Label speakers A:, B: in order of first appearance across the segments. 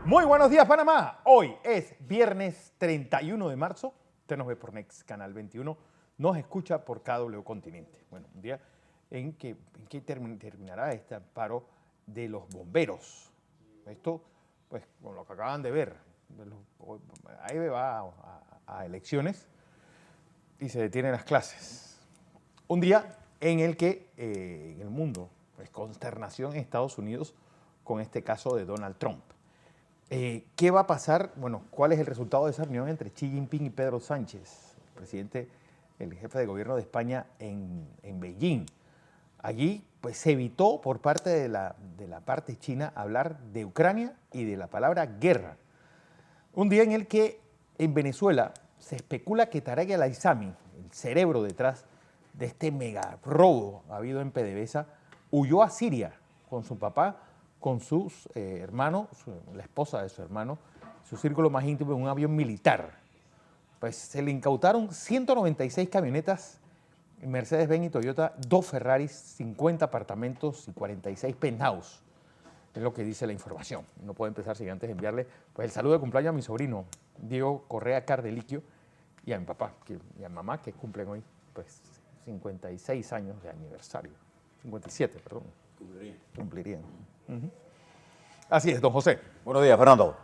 A: Muy buenos días, Panamá. Hoy es viernes 31 de marzo. Usted nos ve por Next Canal 21, nos escucha por KW Continente. Bueno, un día en que terminará este paro de los bomberos. Esto, pues, con lo que acaban de ver, ahí va a elecciones y se detienen las clases. Un día en el que en el mundo, pues, consternación en Estados Unidos con este caso de Donald Trump. ¿Qué va a pasar? Bueno, ¿cuál es el resultado de esa reunión entre Xi Jinping y Pedro Sánchez, el jefe de gobierno de España en Beijing? Allí, pues, se evitó por parte de la parte china hablar de Ucrania y de la palabra guerra. Un día en el que en Venezuela se especula que Tarek El Aissami, el cerebro detrás de este mega robo habido en PDVSA, huyó a Siria con su papá, con sus hermanos, la esposa de su hermano, su círculo más íntimo, en un avión militar. Pues se le incautaron 196 camionetas Mercedes-Benz y Toyota, 2 Ferraris, 50 apartamentos y 46 penthouse. Es lo que dice la información. No puedo empezar sin antes enviarle, pues, el saludo de cumpleaños a mi sobrino Diego Correa Cardeliquio y a mi papá y a mi mamá, que cumplen hoy, pues, 56 años de aniversario. 57, perdón. Cumplirían. Así es, don José.
B: Buenos días, Fernando.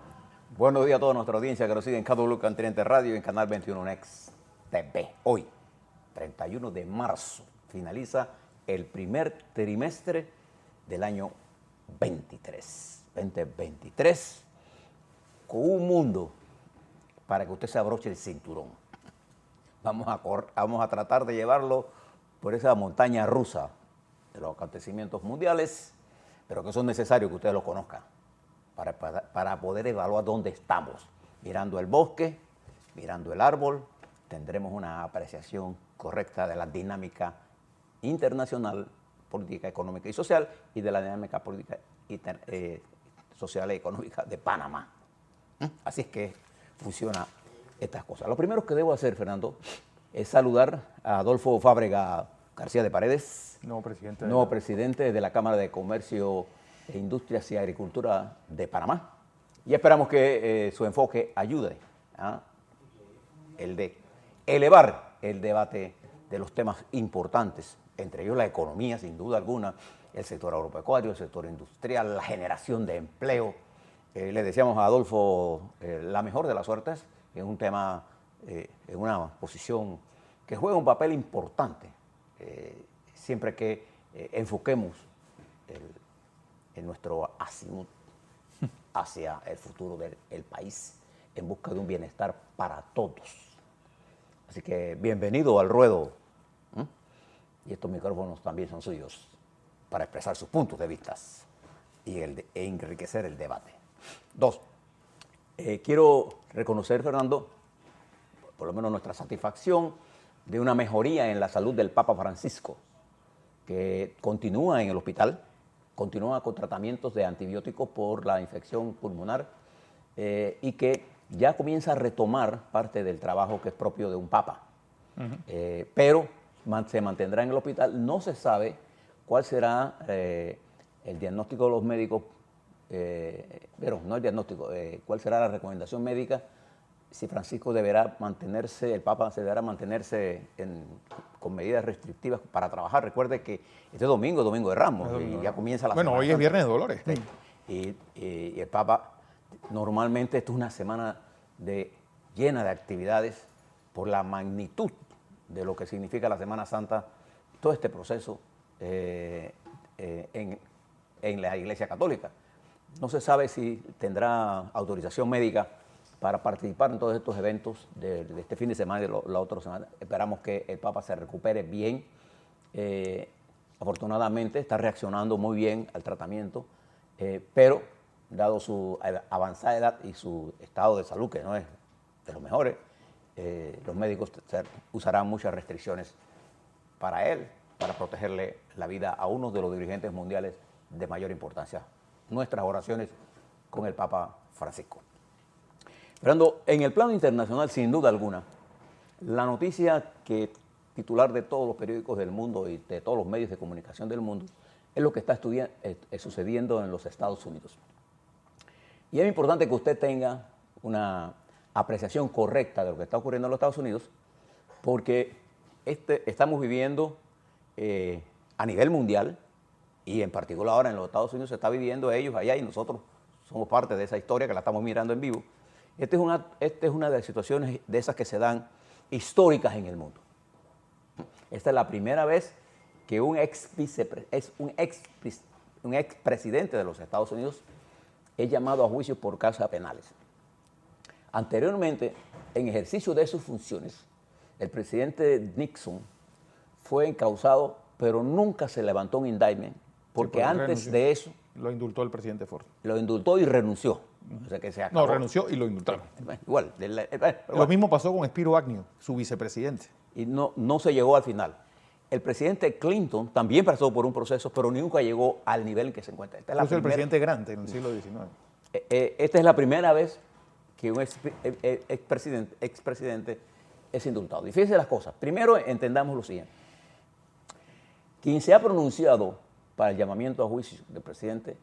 B: Buenos días a toda nuestra audiencia que nos sigue en KW Continente Radio y en Canal 21 Next TV. Hoy, 31 de marzo, finaliza el primer trimestre del año 2023, con un mundo para que usted se abroche el cinturón. Vamos a tratar de llevarlo por esa montaña rusa de los acontecimientos mundiales, pero que son necesarios que ustedes lo conozcan para poder evaluar dónde estamos. Mirando el bosque, mirando el árbol, tendremos una apreciación correcta de la dinámica internacional, política, económica y social, y de la dinámica política, social y económica de Panamá. Así es que funciona estas cosas. Lo primero que debo hacer, Fernando, es saludar a Adolfo Fábrega García de Paredes, nuevo presidente de la Cámara de Comercio e Industrias y Agricultura de Panamá. Y esperamos que su enfoque ayude a el de elevar el debate de los temas importantes, entre ellos la economía, sin duda alguna, el sector agropecuario, el sector industrial, la generación de empleo. Le deseamos a Adolfo la mejor de las suertes en un tema, en una posición que juega un papel importante, siempre que enfoquemos en nuestro azimut hacia el futuro del país, en busca de un bienestar para todos. Así que bienvenido al ruedo. Y estos micrófonos también son suyos para expresar sus puntos de vista y e enriquecer el debate. Dos, quiero reconocer, Fernando, por lo menos nuestra satisfacción de una mejoría en la salud del Papa Francisco, que continúa en el hospital, continúa con tratamientos de antibióticos por la infección pulmonar y que ya comienza a retomar parte del trabajo que es propio de un papa. Pero se mantendrá en el hospital. No se sabe cuál será el diagnóstico de los médicos, pero no el diagnóstico, cuál será la recomendación médica, si Francisco deberá mantenerse, el Papa se deberá mantenerse con medidas restrictivas para trabajar. Recuerde que este domingo es Domingo de Ramos y ya comienza la semana.
A: Bueno, hoy es Viernes de Dolores.
B: Sí. Y el Papa, normalmente esto es una semana llena de actividades por la magnitud de lo que significa la Semana Santa, todo este proceso en la Iglesia Católica. No se sabe si tendrá autorización médica para participar en todos estos eventos de este fin de semana y de la otra semana. Esperamos que el Papa se recupere bien. Afortunadamente está reaccionando muy bien al tratamiento, pero dado su avanzada edad y su estado de salud, que no es de los mejores, los médicos usarán muchas restricciones para él, para protegerle la vida a uno de los dirigentes mundiales de mayor importancia. Nuestras oraciones con el Papa Francisco. Fernando, en el plano internacional, sin duda alguna, la noticia que titular de todos los periódicos del mundo y de todos los medios de comunicación del mundo es lo que está sucediendo en los Estados Unidos. Y es importante que usted tenga una apreciación correcta de lo que está ocurriendo en los Estados Unidos, porque estamos viviendo a nivel mundial, y en particular ahora en los Estados Unidos se está viviendo ellos allá y nosotros somos parte de esa historia que la estamos mirando en vivo. Esta es una de las situaciones de esas que se dan históricas en el mundo. Esta es la primera vez que un expresidente de los Estados Unidos es llamado a juicio por causas penales. Anteriormente, en ejercicio de sus funciones, el presidente Nixon fue encausado, pero nunca se levantó un indictment, porque antes
A: renunció.
B: de eso
A: Lo indultó el presidente Ford.
B: lo indultó y renunció. O sea que se acabó.
A: No, renunció y lo indultaron.
B: Igual.
A: Lo mismo pasó con Spiro Agnew, su vicepresidente.
B: Y no se llegó al final. El presidente Clinton también pasó por un proceso, pero nunca llegó al nivel en que se encuentra. Esta es
A: Incluso el presidente Grant en el siglo XIX.
B: Esta es la primera vez que un expresidente es indultado. Y fíjense las cosas. Primero entendamos lo siguiente. Quien se ha pronunciado para el llamamiento a juicio del presidente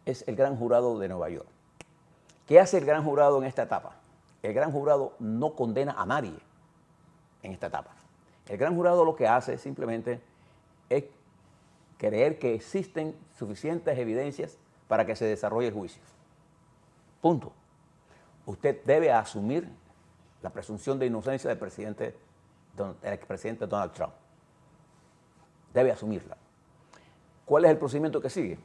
B: es el Gran Jurado de Nueva York. ¿Qué hace el Gran Jurado en esta etapa? El Gran Jurado no condena a nadie en esta etapa. El Gran Jurado lo que hace simplemente es creer que existen suficientes evidencias para que se desarrolle el juicio. Punto. Usted debe asumir la presunción de inocencia del expresidente Donald Trump. Debe asumirla. ¿Cuál es el procedimiento que sigue?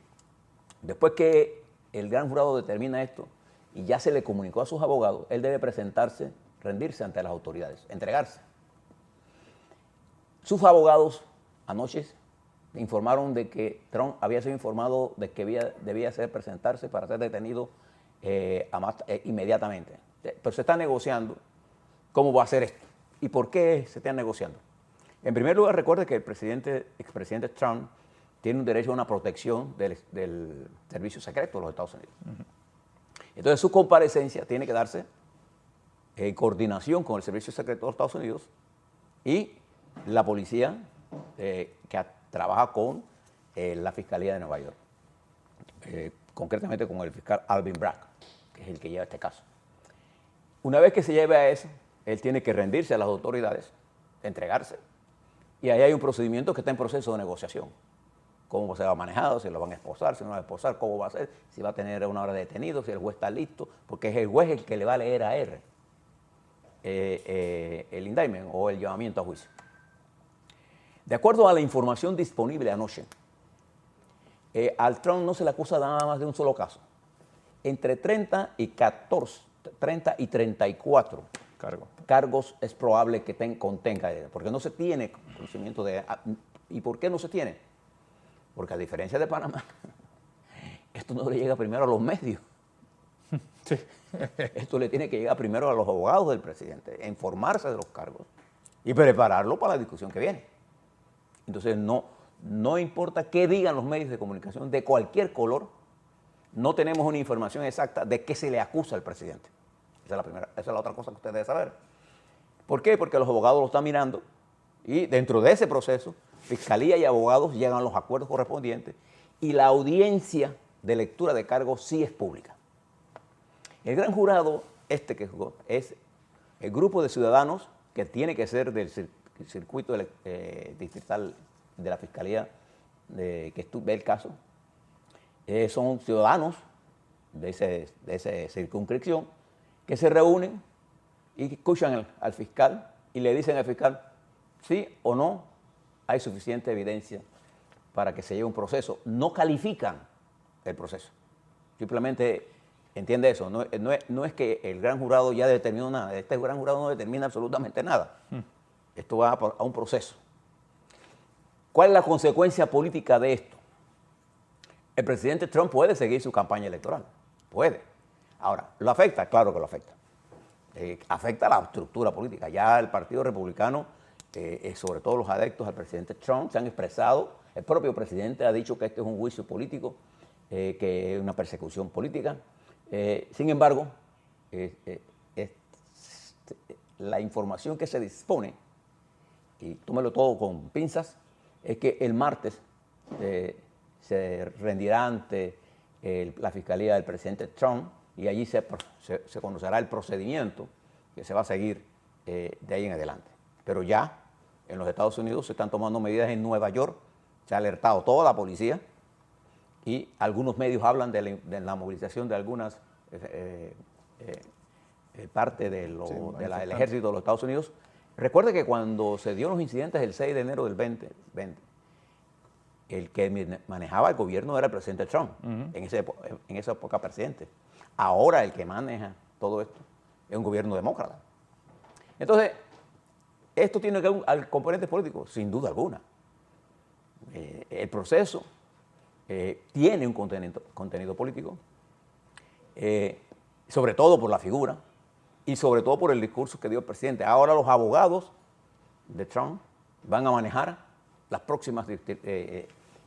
B: Después que el Gran Jurado determina esto y ya se le comunicó a sus abogados, él debe presentarse, rendirse ante las autoridades, entregarse. Sus abogados anoche informaron de que Trump había sido informado de que debía presentarse para ser detenido inmediatamente. Pero se está negociando cómo va a ser esto y por qué se está negociando. En primer lugar, recuerde que el expresidente Trump tiene un derecho a una protección del servicio secreto de los Estados Unidos. Entonces, su comparecencia tiene que darse en coordinación con el servicio secreto de los Estados Unidos y la policía que trabaja con la Fiscalía de Nueva York, concretamente con el fiscal Alvin Bragg, que es el que lleva este caso. Una vez que se lleve a eso, él tiene que rendirse a las autoridades, entregarse, y ahí hay un procedimiento que está en proceso de negociación. Cómo se va manejado, si lo van a esposar, si no lo van a esposar, cómo va a ser, si va a tener una hora de detenido, si el juez está listo, porque es el juez el que le va a leer a él el indictment o el llamamiento a juicio. De acuerdo a la información disponible anoche, al Trump no se le acusa nada más de un solo caso. Entre 30 y 34 cargos es probable que contenga, porque no se tiene conocimiento de... ¿Y por qué no se tiene? Porque a diferencia de Panamá, esto no le llega primero a los medios.
A: Sí.
B: Esto le tiene que llegar primero a los abogados del presidente, informarse de los cargos y prepararlo para la discusión que viene. Entonces, no importa qué digan los medios de comunicación de cualquier color, no tenemos una información exacta de qué se le acusa al presidente. Esa es la otra cosa que usted debe saber. ¿Por qué? Porque los abogados lo están mirando y dentro de ese proceso, fiscalía y abogados llegan a los acuerdos correspondientes y la audiencia de lectura de cargos sí es pública. El Gran Jurado, que jugó, es el grupo de ciudadanos que tiene que ser del circuito distrital de la fiscalía que ve el caso. Son ciudadanos de esa circunscripción que se reúnen y escuchan al fiscal y le dicen al fiscal sí o no hay suficiente evidencia para que se lleve un proceso. No califican el proceso. Simplemente entiende eso. No es que el Gran Jurado ya determinó nada. Este Gran Jurado no determina absolutamente nada. Esto va a un proceso. ¿Cuál es la consecuencia política de esto? El presidente Trump puede seguir su campaña electoral. Puede. Ahora, ¿lo afecta? Claro que lo afecta. Afecta a la estructura política. Ya el Partido Republicano, sobre todo los adeptos al presidente Trump, se han expresado. El propio presidente ha dicho que este es un juicio político, que es una persecución política. Sin embargo, la información que se dispone, y tómelo todo con pinzas, es que el martes se rendirá ante la fiscalía del presidente Trump y allí se conocerá el procedimiento que se va a seguir de ahí en adelante. Pero ya en los Estados Unidos se están tomando medidas en Nueva York, se ha alertado toda la policía y algunos medios hablan de la movilización de algunas parte del ejército de los Estados Unidos. Recuerde que cuando se dio los incidentes el 6 de enero del 2020, el que manejaba el gobierno era el presidente Trump, en esa época presidente. Ahora el que maneja todo esto es un gobierno demócrata. Entonces, esto tiene que ver al componente político, sin duda alguna. El proceso tiene un contenido político, sobre todo por la figura y sobre todo por el discurso que dio el presidente. Ahora los abogados de Trump van a manejar las próximas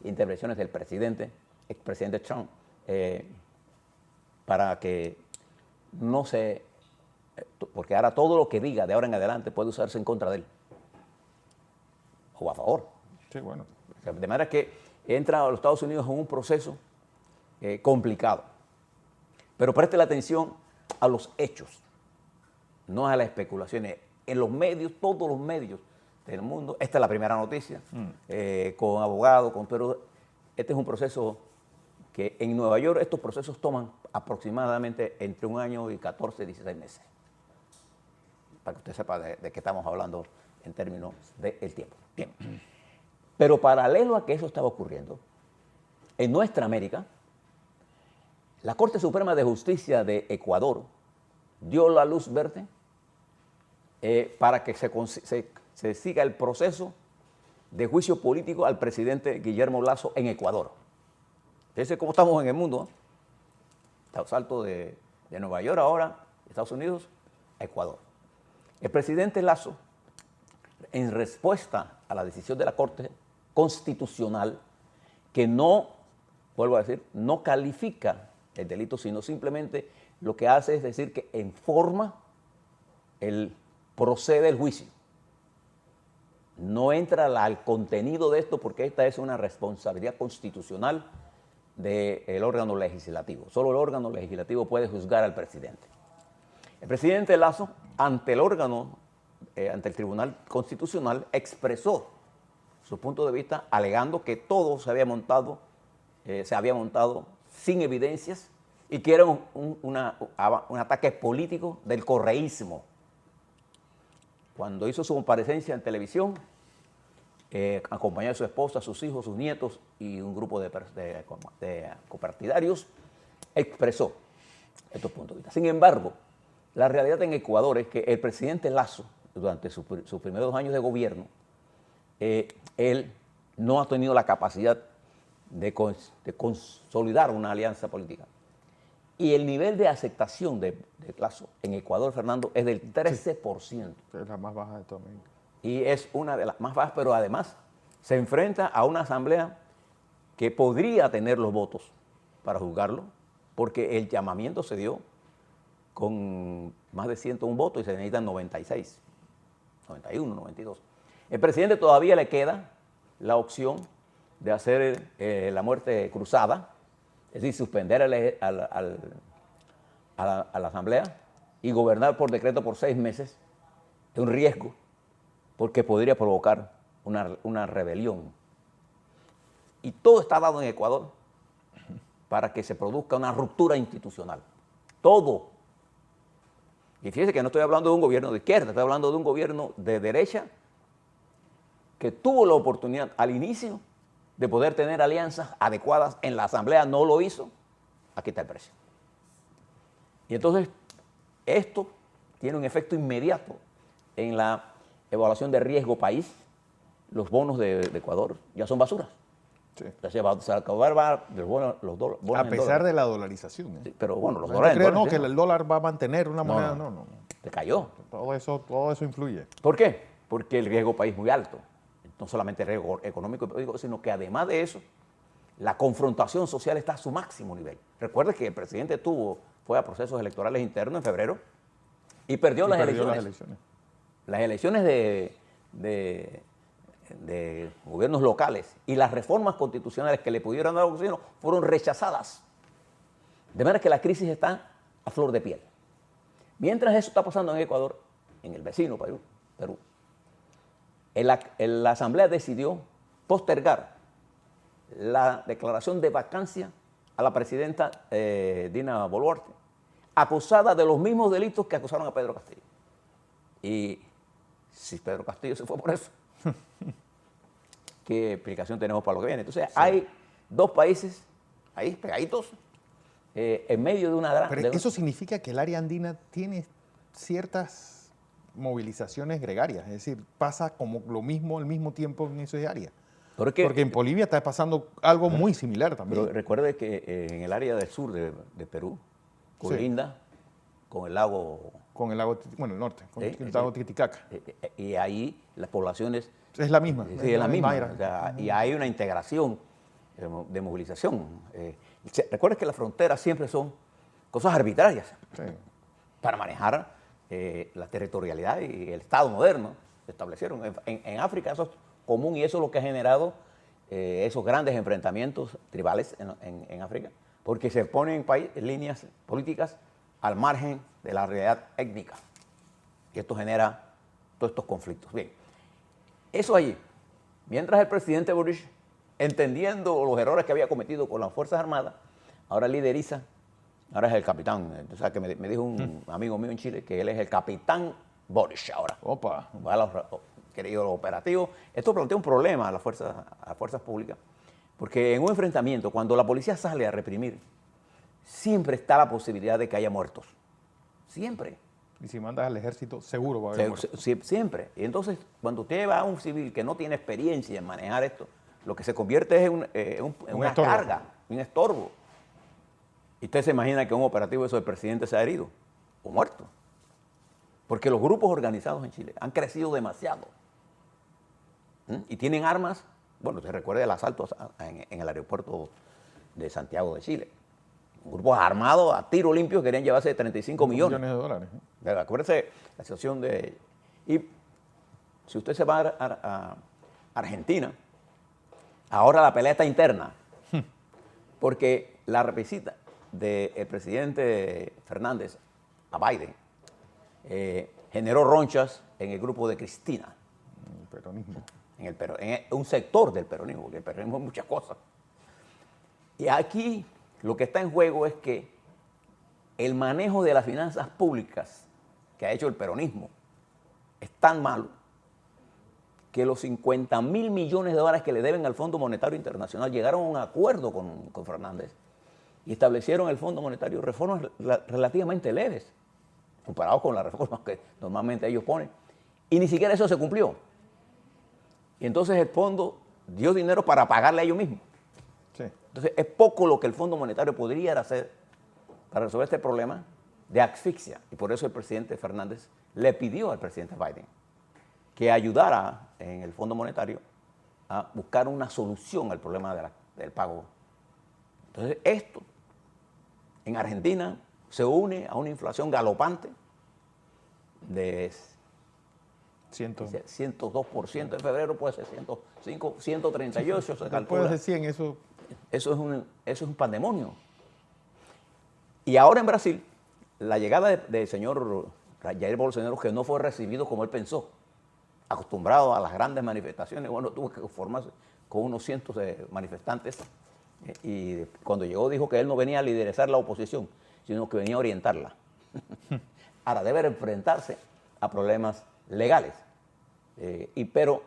B: intervenciones del expresidente Trump, para que no se... Porque ahora todo lo que diga de ahora en adelante puede usarse en contra de él o a favor.
A: Sí, bueno.
B: De manera que entra a los Estados Unidos en un proceso complicado. Pero preste la atención a los hechos, no a las especulaciones. En los medios, todos los medios del mundo, esta es la primera noticia, con abogados, pero este es un proceso que en Nueva York estos procesos toman aproximadamente entre 1 año y 14, 16 meses. Para que usted sepa de qué estamos hablando en términos del tiempo. Bien. Pero paralelo a que eso estaba ocurriendo, en nuestra América, la Corte Suprema de Justicia de Ecuador dio la luz verde para que se siga el proceso de juicio político al presidente Guillermo Lasso en Ecuador. Fíjense cómo estamos en el mundo, ¿eh? Salto de Nueva York ahora, Estados Unidos, a Ecuador. El presidente Lasso, en respuesta a la decisión de la Corte Constitucional, que no, vuelvo a decir, no califica el delito, sino simplemente lo que hace es decir que procede el juicio. No entra al contenido de esto porque esta es una responsabilidad constitucional del órgano legislativo. Solo el órgano legislativo puede juzgar al presidente. El presidente Lasso, ante el Tribunal Constitucional, expresó su punto de vista alegando que todo se había montado sin evidencias y que era un ataque político del correísmo. Cuando hizo su comparecencia en televisión, acompañado de su esposa, sus hijos, sus nietos y un grupo de copartidarios, expresó estos puntos de vista. Sin embargo, la realidad en Ecuador es que el presidente Lasso, durante sus primeros 2 años de gobierno, él no ha tenido la capacidad de consolidar una alianza política. Y el nivel de aceptación de Lasso en Ecuador, Fernando, es del 13%.
A: Sí, es la más baja de toda América.
B: Y es una de las más bajas, pero además se enfrenta a una asamblea que podría tener los votos para juzgarlo, porque el llamamiento se dio con más de 101 votos y se necesitan 96, 91, 92. El presidente todavía le queda la opción de hacer la muerte cruzada, es decir, suspender a la asamblea y gobernar por decreto por 6 meses. Es un riesgo porque podría provocar una rebelión. Y todo está dado en Ecuador para que se produzca una ruptura institucional. Todo. Y fíjese que no estoy hablando de un gobierno de izquierda, estoy hablando de un gobierno de derecha que tuvo la oportunidad al inicio de poder tener alianzas adecuadas en la asamblea, no lo hizo. Aquí está el precio. Y entonces esto tiene un efecto inmediato en la evaluación de riesgo país. Los bonos de Ecuador ya son basuras.
A: Sí.
B: Se va a acabar los bonos
A: A
B: en
A: pesar
B: dólares.
A: de la dolarización.
B: Sí, pero bueno, los
A: No
B: dólares en
A: creo
B: dólares,
A: que
B: sí,
A: el dólar va a mantener una moneda, no.
B: se cayó.
A: Todo eso influye.
B: ¿Por qué? Porque el riesgo país es muy alto. No solamente el riesgo económico y político, sino que además de eso, la confrontación social está a su máximo nivel. Recuerde que el presidente fue a procesos electorales internos en febrero y perdió las elecciones. Las elecciones de gobiernos locales y las reformas constitucionales que le pudieron dar oxígeno fueron rechazadas. De manera que la crisis está a flor de piel. Mientras eso está pasando en Ecuador, en el vecino Perú, la Asamblea decidió postergar la declaración de vacancia a la presidenta Dina Boluarte, acusada de los mismos delitos que acusaron a Pedro Castillo. Y si Pedro Castillo se fue por eso, ¿qué explicación tenemos para lo que viene? Entonces, sí, hay dos países ahí pegaditos en medio de una gran...
A: Pero eso significa que el área andina tiene ciertas movilizaciones gregarias, es decir, pasa como lo mismo al mismo tiempo en esas áreas. Porque en Bolivia está pasando algo muy similar también.
B: Pero recuerde que en el área del sur de Perú, colinda con el lago...
A: Con el lago, bueno, el norte, con el lago Titicaca.
B: Y ahí las poblaciones...
A: Es la misma.
B: Sí, es la misma. O sea, y hay una integración de movilización. Recuerde que las fronteras siempre son cosas arbitrarias para manejar la territorialidad y el Estado moderno. Se establecieron. En África eso es común y eso es lo que ha generado esos grandes enfrentamientos tribales en África, porque se ponen líneas políticas al margen de la realidad étnica. Y esto genera todos estos conflictos. Bien, eso allí. Mientras el presidente Boric, entendiendo los errores que había cometido con las Fuerzas Armadas, ahora lideriza, ahora es el capitán. O sea, que me dijo un amigo mío en Chile que él es el capitán Boric ahora.
A: Opa.
B: Va a los queridos operativos. Esto plantea un problema a las fuerzas públicas, porque en un enfrentamiento, cuando la policía sale a reprimir, siempre está la posibilidad de que haya muertos. Siempre.
A: Y si mandas al ejército, seguro va a haber muertos.
B: Siempre. Y entonces, cuando usted va a un civil que no tiene experiencia en manejar esto, lo que se convierte es en una carga, un estorbo. Y usted se imagina que un operativo eso del presidente se ha herido o muerto. Porque los grupos organizados en Chile han crecido demasiado. Y tienen armas. Bueno, se recuerda el asalto en el aeropuerto de Santiago de Chile. Grupos armados a tiro limpio querían llevarse 35 millones
A: de dólares.
B: Acuérdese la situación de... Y si usted se va a Argentina, ahora la pelea está interna. Porque la visita del presidente Fernández a Biden generó ronchas en el grupo de Cristina.
A: El peronismo.
B: En un sector del peronismo, porque el peronismo es muchas cosas. Y aquí lo que está en juego es que el manejo de las finanzas públicas que ha hecho el peronismo es tan malo que los 50.000 millones de dólares que le deben al Fondo Monetario Internacional llegaron a un acuerdo con Fernández y establecieron el Fondo Monetario reformas relativamente leves, comparados con las reformas que normalmente ellos ponen. Y ni siquiera eso se cumplió. Y entonces el fondo dio dinero para pagarle a ellos mismos.
A: Sí.
B: Entonces es poco lo que el Fondo Monetario podría hacer para resolver este problema de asfixia. Y por eso el presidente Fernández le pidió al presidente Biden que ayudara en el Fondo Monetario a buscar una solución al problema del pago. Entonces esto en Argentina se une a una inflación galopante de 102% en febrero, puede ser 105, 138, se calcula.
A: Puede ser 100, eso...
B: Eso es un pandemonio. Y ahora en Brasil, la llegada del señor Jair Bolsonaro, que no fue recibido como él pensó, acostumbrado a las grandes manifestaciones, bueno, tuvo que conformarse con unos cientos de manifestantes, y cuando llegó dijo que él no venía a liderizar la oposición, sino que venía a orientarla. Ahora debe enfrentarse a problemas legales. Pero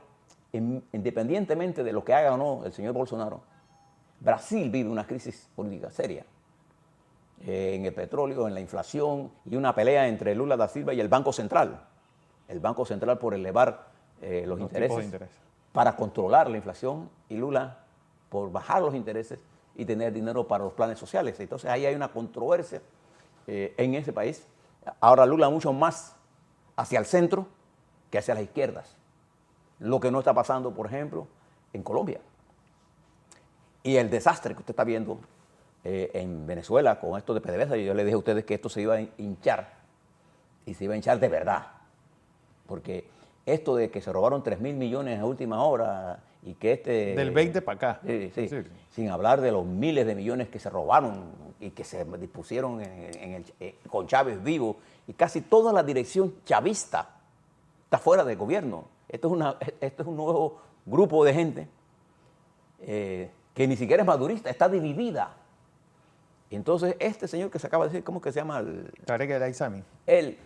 B: independientemente de lo que haga o no el señor Bolsonaro, Brasil vive una crisis política seria en el petróleo, en la inflación y una pelea entre Lula da Silva y el Banco Central. El Banco Central por elevar los intereses para controlar la inflación y Lula por bajar los intereses y tener dinero para los planes sociales. Entonces ahí hay una controversia en ese país. Ahora Lula mucho más hacia el centro que hacia las izquierdas. Lo que no está pasando, por ejemplo, en Colombia. Y el desastre que usted está viendo en Venezuela con esto de PDVSA, yo les dije a ustedes que esto se iba a hinchar, y se iba a hinchar de verdad, porque esto de que se robaron 3.000 millones a última hora y que
A: Del 20 para acá.
B: Sí, sin hablar de los miles de millones que se robaron y que se dispusieron con Chávez vivo, y casi toda la dirección chavista está fuera del gobierno. Esto es un nuevo grupo de gente que ni siquiera es madurista, está dividida. Y entonces este señor que se acaba de decir, ¿cómo que se llama?
A: Tarek El Aissami.
B: Él,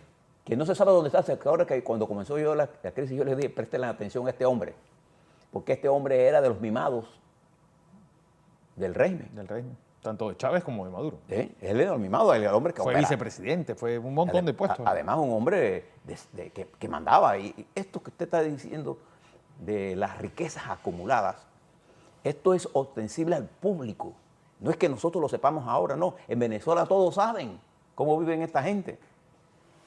B: que no se sabe dónde está, ahora que cuando comenzó yo la crisis, yo les dije, presten atención a este hombre, porque este hombre era de los mimados del régimen.
A: Del régimen. Tanto de Chávez como de Maduro.
B: Él era de los mimados, el hombre que
A: Fue
B: opera.
A: vicepresidente, fue un montón de puestos.
B: Además, un hombre que mandaba. Y esto que usted está diciendo de las riquezas acumuladas, esto es ostensible al público. No es que nosotros lo sepamos ahora, no. En Venezuela todos saben cómo viven esta gente.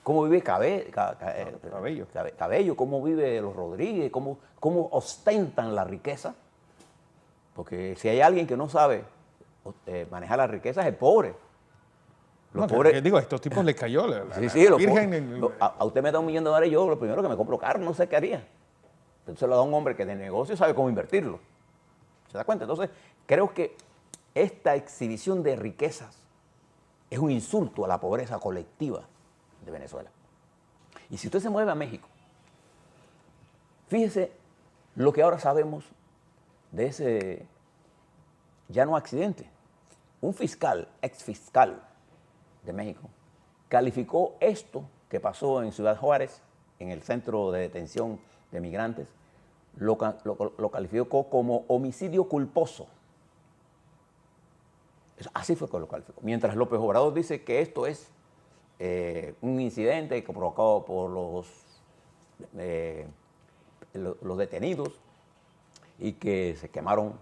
B: Cómo vive Cabello, cómo vive los Rodríguez, cómo ostentan la riqueza. Porque si hay alguien que no sabe manejar la riqueza es el pobre.
A: Los pobres, digo, a estos tipos les cayó la
B: virgen. A usted me da $1 millón de dólares, yo lo primero que me compro carro, no sé qué haría. Entonces lo da un hombre que de negocio sabe cómo invertirlo. ¿Se da cuenta? Entonces, creo que esta exhibición de riquezas es un insulto a la pobreza colectiva de Venezuela. Y si usted se mueve a México, fíjese lo que ahora sabemos de ese ya no accidente. Un fiscal, ex fiscal de México, calificó esto que pasó en Ciudad Juárez, en el centro de detención de migrantes, lo calificó como homicidio culposo. Así fue que lo calificó. Mientras López Obrador dice que esto es un incidente que provocado por los detenidos y que se quemaron.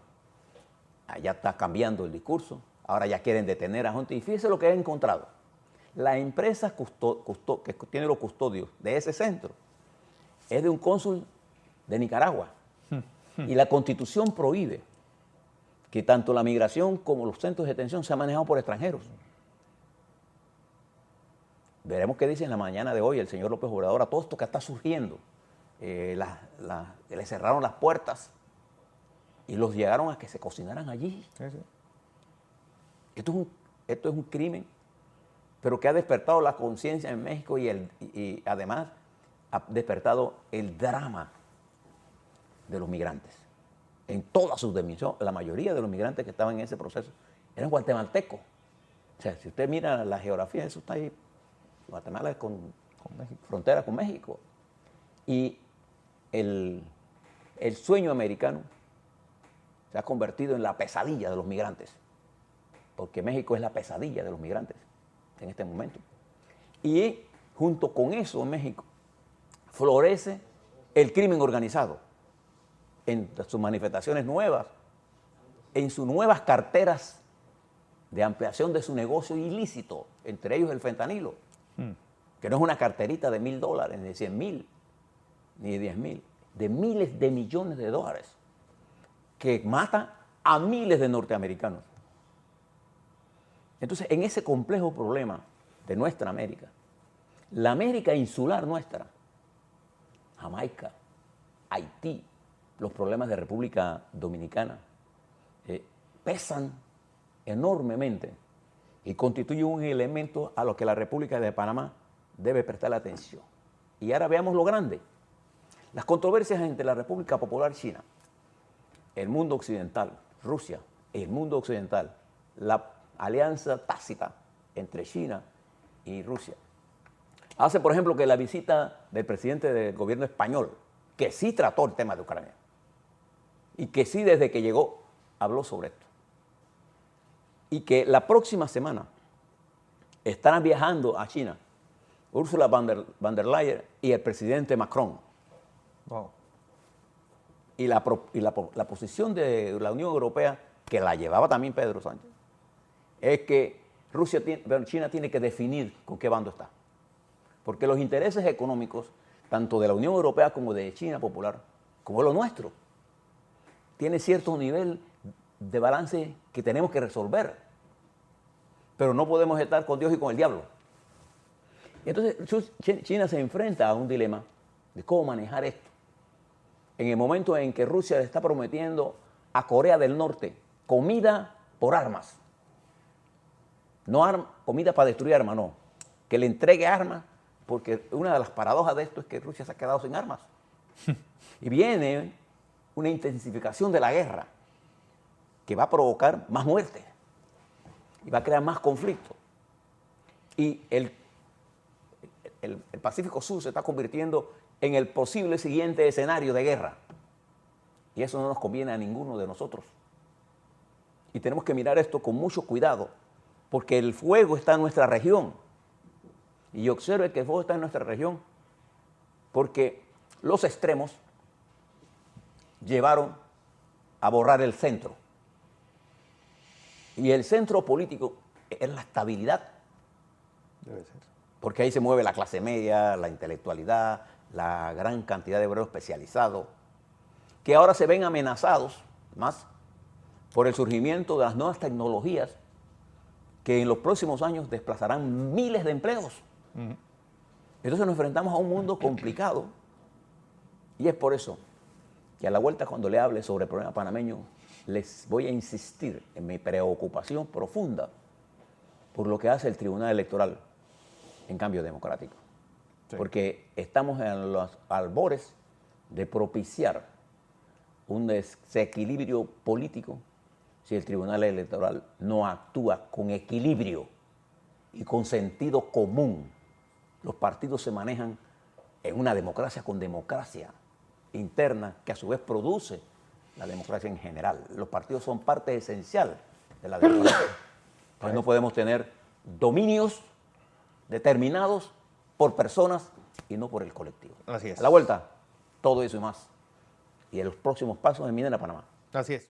B: Allá está cambiando el discurso. Ahora ya quieren detener a gente. Y fíjese lo que he encontrado. La empresa que tiene los custodios de ese centro es de un cónsul de Nicaragua. Y la Constitución prohíbe que tanto la migración como los centros de detención sean manejados por extranjeros. Veremos qué dice en la mañana de hoy el señor López Obrador a todo esto que está surgiendo. Le cerraron las puertas y los llegaron a que se cocinaran allí.
A: Sí, sí.
B: Esto es un crimen, pero que ha despertado la conciencia en México y además ha despertado el drama de los migrantes. En todas sus dimensiones, la mayoría de los migrantes que estaban en ese proceso eran guatemaltecos. O sea, si usted mira la geografía, eso está ahí. Guatemala es con México, frontera con México. Y el sueño americano se ha convertido en la pesadilla de los migrantes, porque México es la pesadilla de los migrantes en este momento. Y junto con eso en México florece el crimen organizado en sus manifestaciones nuevas, en sus nuevas carteras de ampliación de su negocio ilícito, entre ellos el fentanilo, que no es una carterita de $1,000, ni de 100,000, ni de 10,000, de miles de millones de dólares, que mata a miles de norteamericanos. Entonces, en ese complejo problema de nuestra América, la América insular nuestra, Jamaica, Haití, los problemas de República Dominicana, pesan enormemente y constituyen un elemento a lo que la República de Panamá debe prestar atención. Y ahora veamos lo grande. Las controversias entre la República Popular China, el mundo occidental, Rusia, el mundo occidental, la alianza tácita entre China y Rusia. Hace, por ejemplo, que la visita del presidente del gobierno español, que sí trató el tema de Ucrania, y que sí desde que llegó habló sobre esto, y que la próxima semana estarán viajando a China Ursula von der Leyen y el presidente Macron.
A: Wow.
B: Y la posición de la Unión Europea, que la llevaba también Pedro Sánchez, es que China tiene que definir con qué bando está. Porque los intereses económicos, tanto de la Unión Europea como de China Popular, como lo nuestro, tiene cierto nivel de balance que tenemos que resolver. Pero no podemos estar con Dios y con el diablo. Y entonces China se enfrenta a un dilema de cómo manejar esto. En el momento en que Rusia le está prometiendo a Corea del Norte comida por armas. No comida para destruir armas, no. Que le entregue armas, porque una de las paradojas de esto es que Rusia se ha quedado sin armas. Y viene una intensificación de la guerra que va a provocar más muerte y va a crear más conflicto. Y el Pacífico Sur se está convirtiendo en el posible siguiente escenario de guerra. Y eso no nos conviene a ninguno de nosotros. Y tenemos que mirar esto con mucho cuidado, porque el fuego está en nuestra región. Y observe que el fuego está en nuestra región porque los extremos llevaron a borrar el centro. Y el centro político es la estabilidad.
A: Debe ser.
B: Porque ahí se mueve la clase media, la intelectualidad, la gran cantidad de obreros especializados, que ahora se ven amenazados más por el surgimiento de las nuevas tecnologías que en los próximos años desplazarán miles de empleos. Entonces nos enfrentamos a un mundo complicado y es por eso que a la vuelta cuando le hable sobre el problema panameño les voy a insistir en mi preocupación profunda por lo que hace el Tribunal Electoral en Cambio Democrático. Sí. Porque estamos en los albores de propiciar un desequilibrio político si el Tribunal Electoral no actúa con equilibrio y con sentido común. Los partidos se manejan en una democracia con democracia interna que a su vez produce la democracia en general. Los partidos son parte esencial de la democracia. Entonces no podemos tener dominios determinados por personas y no por el colectivo.
A: Así es.
B: A la vuelta, todo eso y más. Y en los próximos pasos en Minera Panamá.
A: Así es.